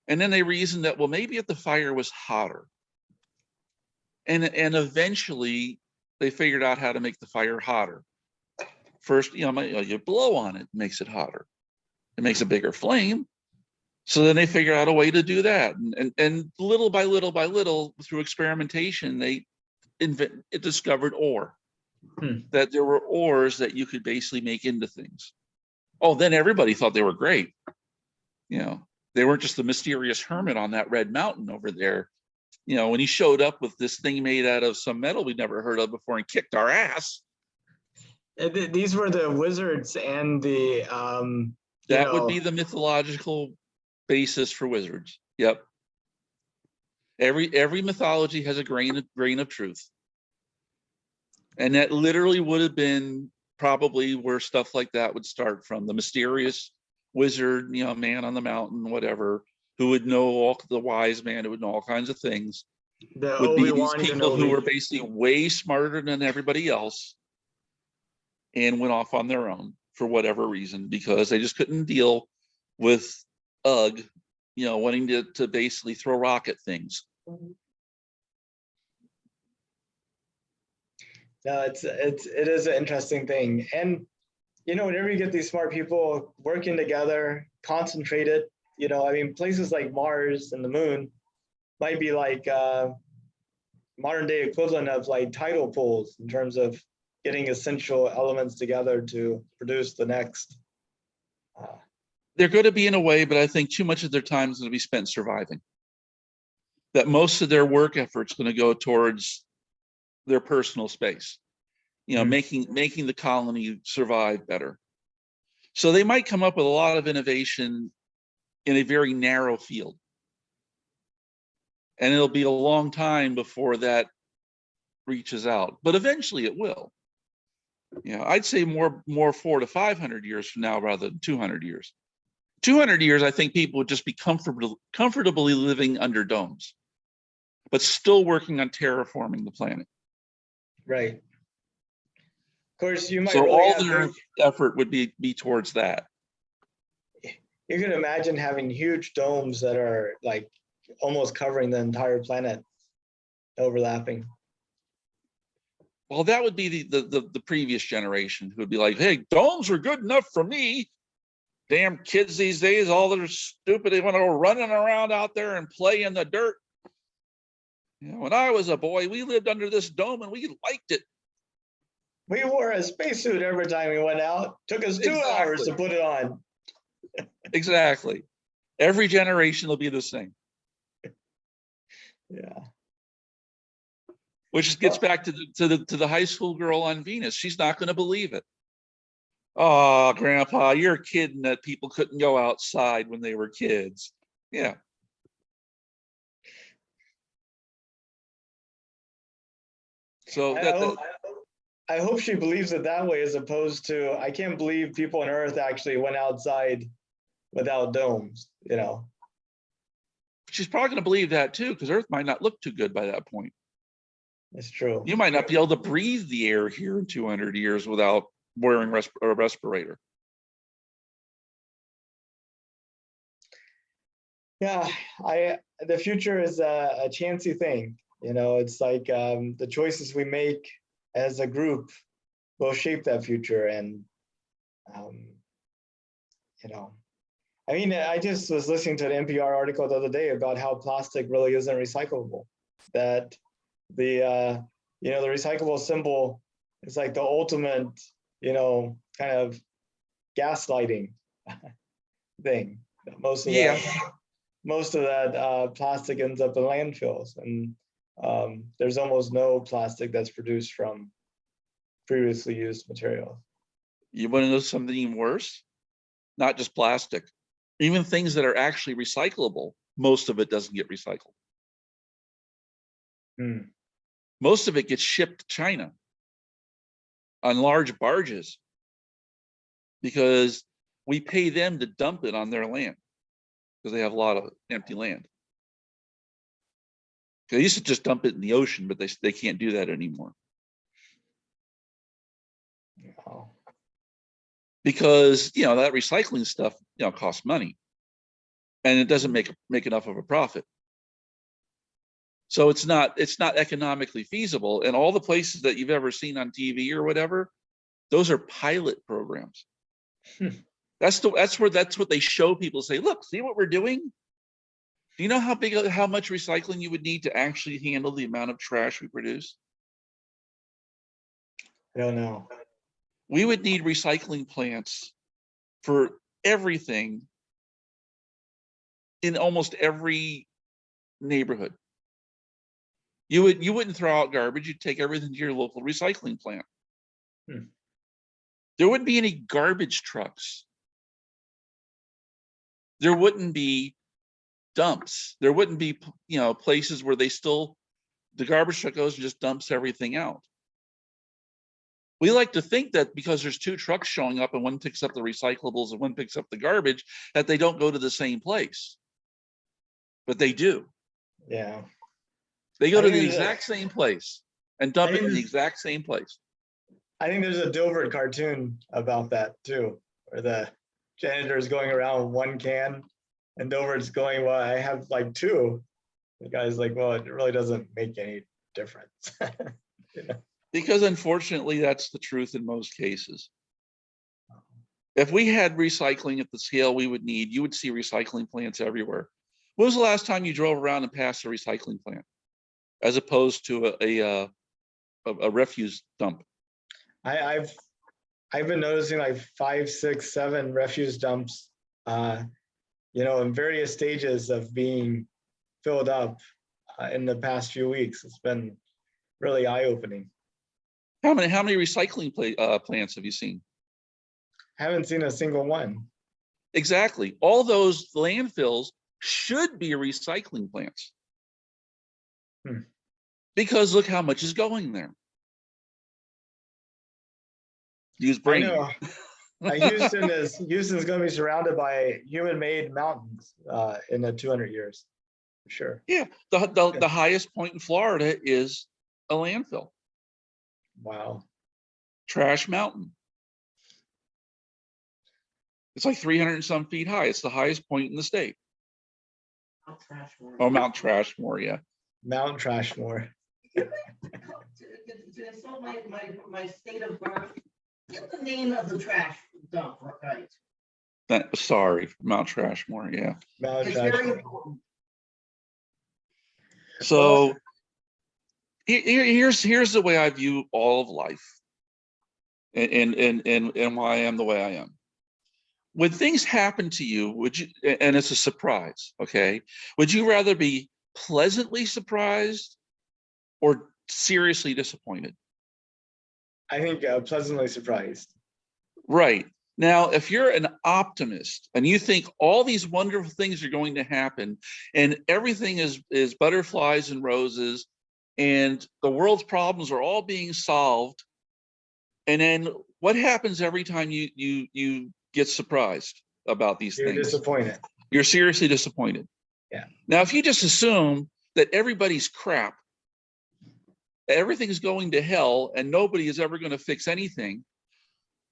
And then they reasoned that, well, maybe if the fire was hotter. And eventually they figured out how to make the fire hotter. First, you blow on it, it makes it hotter. It makes a bigger flame. So then they figured out a way to do that. And little by little by little, through experimentation, they discovered ore. That there were ores that you could basically make into things. Oh, then everybody thought they were great. They weren't just the mysterious hermit on that red mountain over there. You know, when he showed up with this thing made out of some metal we'd never heard of before and kicked our ass. These were the wizards and the That would be the mythological basis for wizards. Yep. Every mythology has a grain of truth. And that literally would have been probably where stuff like that would start from. The mysterious wizard, you know, man on the mountain, whatever, who would know all the wise man who would know all kinds of things. the Would be these Obi-Wan people who Kenobi. were basically way smarter than everybody else and went off on their own for whatever reason, because they just couldn't deal with UGG, you know, wanting to basically throw rocket things. No, it is an interesting thing. And you know, whenever you get these smart people working together, concentrated, you know, I mean, places like Mars and the moon might be like modern day equivalent of like tidal pools in terms of getting essential elements together to produce the next. They're going to be in a way, but I think too much of their time is going to be spent surviving. That most of their work effort's going to go towards their personal space, you know, making the colony survive better. So they might come up with a lot of innovation in a very narrow field. And it'll be a long time before that reaches out, but eventually it will. You know, I'd say more 400 to 500 years from now rather than 200 years. 200 years, I think people would just be comfortably living under domes, but still working on terraforming the planet. Right. Of course, you might So really all their effort would be towards that. you can imagine having huge domes that are like almost covering the entire planet, overlapping. Well, that would be the previous generation who would be like, hey, domes are good enough for me. Damn kids these days, all they're stupid. They want to go running around out there and play in the dirt. You know, when I was a boy, we lived under this dome and we liked it. We wore a spacesuit every time we went out. Took us 2 hours to put it on. Exactly. Every generation will be the same. Yeah. Which gets back to the high school girl on Venus. She's not going to believe it. Oh, Grandpa, you're kidding that people couldn't go outside when they were kids. Yeah. So I hope she believes it that way, as opposed to, I can't believe people on Earth actually went outside without domes, you know. she's probably going to believe that too, because Earth might not look too good by that point. It's true. You might not be able to breathe the air here in 200 years without wearing a respirator. Yeah, the future is a chancy thing. You know, it's like the choices we make as a group will shape that future. And, you know, I mean, I just was listening to an NPR article the other day about how plastic really isn't recyclable. That the, you know, the recyclable symbol is like the ultimate, you know, kind of gaslighting thing. Most of that plastic ends up in landfills, and there's almost no plastic that's produced from previously used materials. You want to know something even worse? Not just plastic, even things that are actually recyclable, most of it doesn't get recycled. Most of it gets shipped to China on large barges because we pay them to dump it on their land because they have a lot of empty land. They used to just dump it in the ocean, but they can't do that anymore. Wow. Because, you know, that recycling stuff, you know, costs money and it doesn't make enough of a profit. So it's not economically feasible. And all the places that you've ever seen on TV or whatever, those are pilot programs. That's what they show people, say, look, see what we're doing? Do you know how much recycling you would need to actually handle the amount of trash we produce? I don't know. We would need recycling plants for everything in almost every neighborhood. You wouldn't throw out garbage, you'd take everything to your local recycling plant. Hmm. There wouldn't be any garbage trucks. There wouldn't be dumps. There wouldn't be, places where the garbage truck goes and just dumps everything out. We like to think that because there's two trucks showing up and one picks up the recyclables and one picks up the garbage, that they don't go to the same place. But they do. Yeah. They go I to think the there's a- exact same place and dump I it in the think exact same place. I think there's a Dilbert cartoon about that too, where the janitor is going around with one can and Dilbert's going, well, I have like two. The guy's like, well, it really doesn't make any difference. Because unfortunately, that's the truth in most cases. If we had recycling at the scale we would need, you would see recycling plants everywhere. When was the last time you drove around and passed a recycling plant, as opposed to a refuse dump? I've been noticing like 5, 6, 7 refuse dumps, in various stages of being filled up in the past few weeks. It's been really eye-opening. How many recycling plants have you seen? Haven't seen a single one. Exactly. All those landfills should be recycling plants. Hmm. Because look how much is going there. Use I brain. know. Houston's going to be surrounded by human-made mountains in the 200 years, for sure. Yeah, the highest point in Florida is a landfill, Wow. Trash Mountain. It's like 300 and some feet high. It's the highest point in the state. Mount Trashmore. Oh, Mount Trashmore, yeah. Mount Trashmore. To insult my state of birth, get the name of the trash dump, right? Sorry, Mount Trashmore, yeah. Mount It's very Trashmore. important. So here's the way I view all of life, and why I am the way I am. When things happen to you, and it's a surprise, okay? Would you rather be pleasantly surprised or seriously disappointed? I think pleasantly surprised. Right. Now, if you're an optimist and you think all these wonderful things are going to happen and everything is butterflies and roses and the world's problems are all being solved, and then what happens every time you get surprised about these You're things? disappointed. You're seriously disappointed. Yeah. Now, if you just assume that everybody's crap, everything's going to hell and nobody is ever going to fix anything,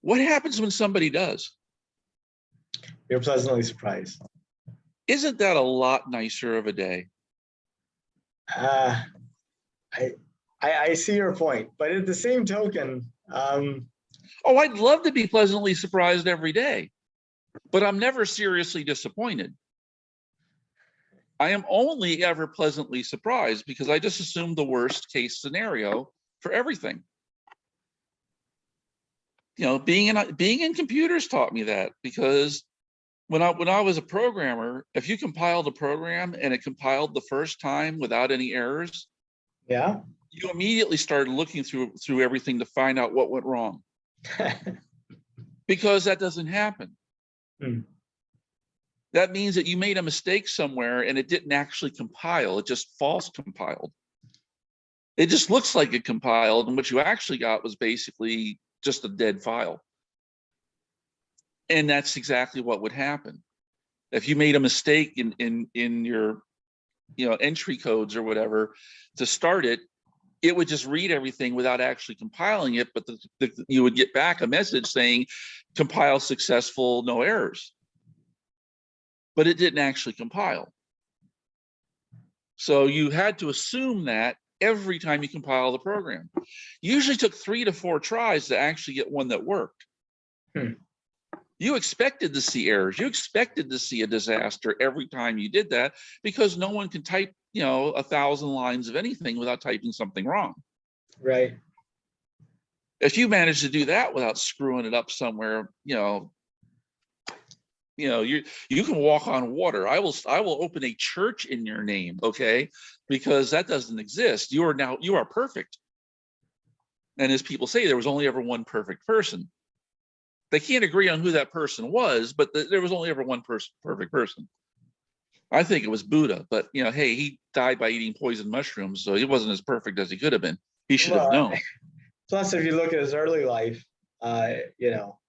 what happens when somebody does? You're pleasantly surprised. Isn't that a lot nicer of a day? I see your point, but at the same token, Oh, I'd love to be pleasantly surprised every day, but I'm never seriously disappointed. I am only ever pleasantly surprised because I just assume the worst case scenario for everything. Being in computers taught me that, because when I was a programmer, if you compiled a program and it compiled the first time without any errors, yeah. you immediately started looking through everything to find out what went wrong, because that doesn't happen. Hmm. That means that you made a mistake somewhere and it didn't actually compile. It just false compiled. It just looks like it compiled, and what you actually got was basically just a dead file. And that's exactly what would happen. If you made a mistake in your entry codes or whatever to start it, it would just read everything without actually compiling it, but you would get back a message saying compile successful, no errors. But it didn't actually compile. So you had to assume that every time you compile the program. Usually took 3 to 4 tries to actually get one that worked. You expected to see errors. You expected to see a disaster every time you did that, because no one can type, 1,000 lines of anything without typing something wrong. Right. If you manage to do that without screwing it up somewhere, You know, you can walk on water. I will open a church in your name, okay? Because that doesn't exist. You are perfect. And as people say, there was only ever one perfect person. They can't agree on who that person was, but there was only ever one perfect person. I think it was Buddha, but you know, hey, he died by eating poison mushrooms, so he wasn't as perfect as he could have been. He should have known. Plus, if you look at his early life, you know,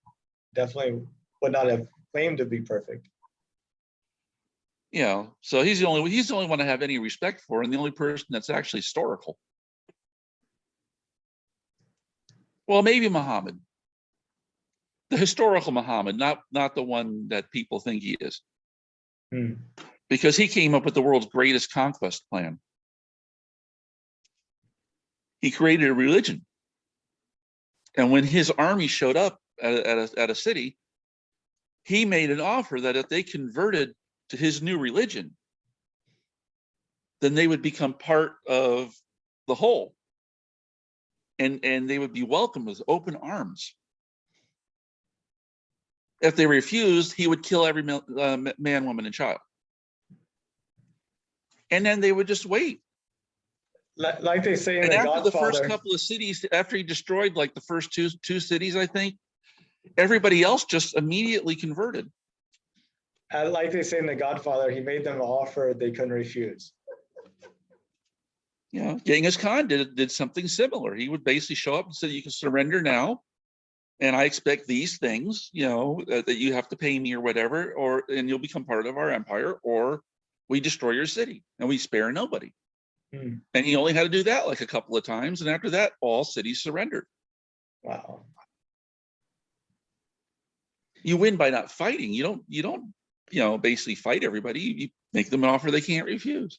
definitely would not have claimed to be perfect. You know, so he's the only one I have any respect for, and the only person that's actually historical. Well, maybe Muhammad, the historical Muhammad, not the one that people think he is, because he came up with the world's greatest conquest plan. He created a religion, and when his army showed up at a city, he made an offer that if they converted to his new religion, then they would become part of the whole, and they would be welcomed with open arms. If they refused, he would kill every man, woman, and child. And then they would just wait. Like they say in And The after Godfather. the first couple of cities, after he destroyed like the first two cities, I think, everybody else just immediately converted. Like they say in The Godfather, he made them an offer they couldn't refuse. You know, Genghis Khan did something similar. He would basically show up and say, "You can surrender now, and I expect these things, you know, that you have to pay me or whatever, and you'll become part of our empire, or we destroy your city and we spare nobody." And he only had to do that like a couple of times, and after that, all cities surrendered. Wow. You win by not fighting. You don't, you know, basically fight everybody. You make them an offer they can't refuse.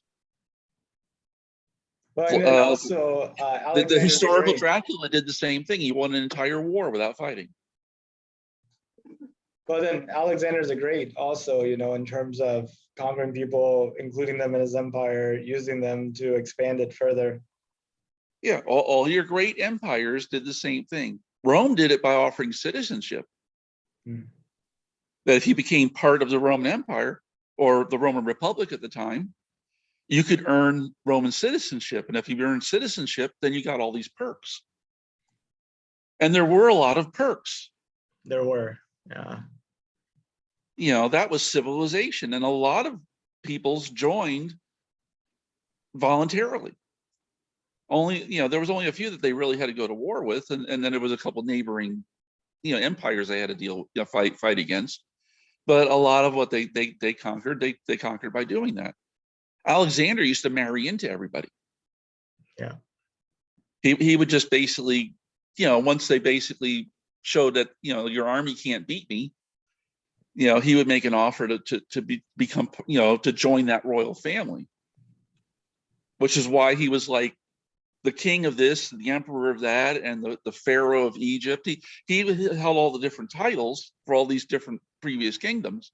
Well, and then also The historical Great. Dracula did the same thing. He won an entire war without fighting. Well, then Alexander the Great also, you know, in terms of conquering people, including them in his empire, using them to expand it further. Yeah, all your great empires did the same thing. Rome did it by offering citizenship. That if you became part of the Roman Empire or the Roman Republic at the time, you could earn Roman citizenship. And if you earned citizenship, then you got all these perks. And there were a lot of perks. There were, yeah. You know, that was civilization. And a lot of peoples joined voluntarily. Only, you know, there was only a few that they really had to go to war with. And then there was a couple neighboring, you know, empires they had to fight against. But a lot of what they conquered, they conquered by doing that. Alexander used to marry into everybody. Yeah. He would just basically, you know, once they basically showed that, you know, your army can't beat me, you know, he would make an offer to become, you know, to join that royal family. Which is why he was like the king of this, the emperor of that, and the pharaoh of Egypt. He held all the different titles for all these different previous kingdoms,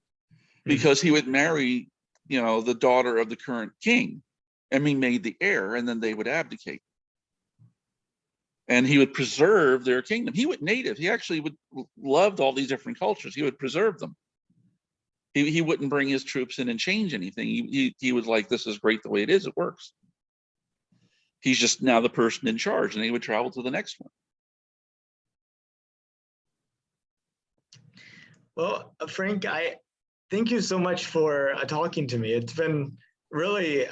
because he would marry, you know, the daughter of the current king, and be made the heir, and then they would abdicate. And he would preserve their kingdom. He went native. He actually loved all these different cultures. He would preserve them. He wouldn't bring his troops in and change anything. He was like, this is great the way it is. It works. He's just now the person in charge, and he would travel to the next one. Well, Frank, I thank you so much for talking to me. It's been really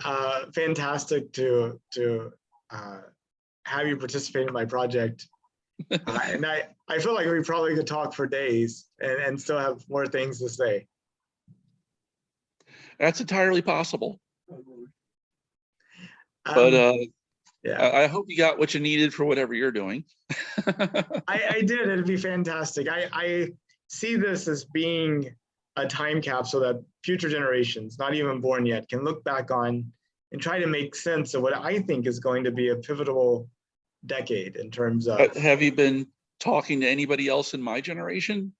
fantastic to have you participate in my project. And I feel like we probably could talk for days and still have more things to say. That's entirely possible. But yeah, I hope you got what you needed for whatever you're doing. I did. It'd be fantastic. I see this as being a time capsule that future generations, not even born yet, can look back on and try to make sense of what I think is going to be a pivotal decade in terms of. Have you been talking to anybody else in my generation?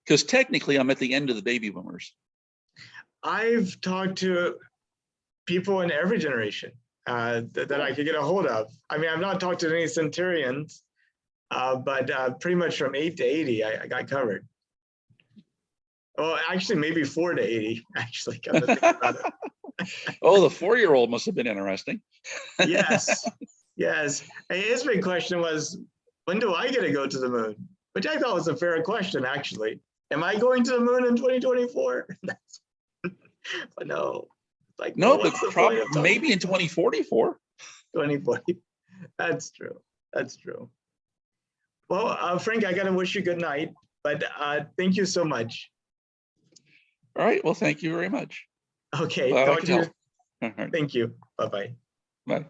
Because technically I'm at the end of the baby boomers. I've talked to people in every generation that I could get a hold of. I mean, I've not talked to any centurions, but pretty much from 8 to 80, I got covered. Well, actually, maybe 4 to 80, actually. Come to think about it. Oh, the 4-year-old must have been interesting. Yes, yes. And his big question was, when do I get to go to the moon? Which I thought was a fair question, actually. Am I going to the moon in 2024? But no, like, No, well, but what's the point of talking maybe in 2044. 2040? That's true. That's true. Well, Frank, I gotta wish you good night, but thank you so much. All right. Well, thank you very much. Okay, Glad I talk could to you. help. All right. Thank you. Bye-bye. Bye.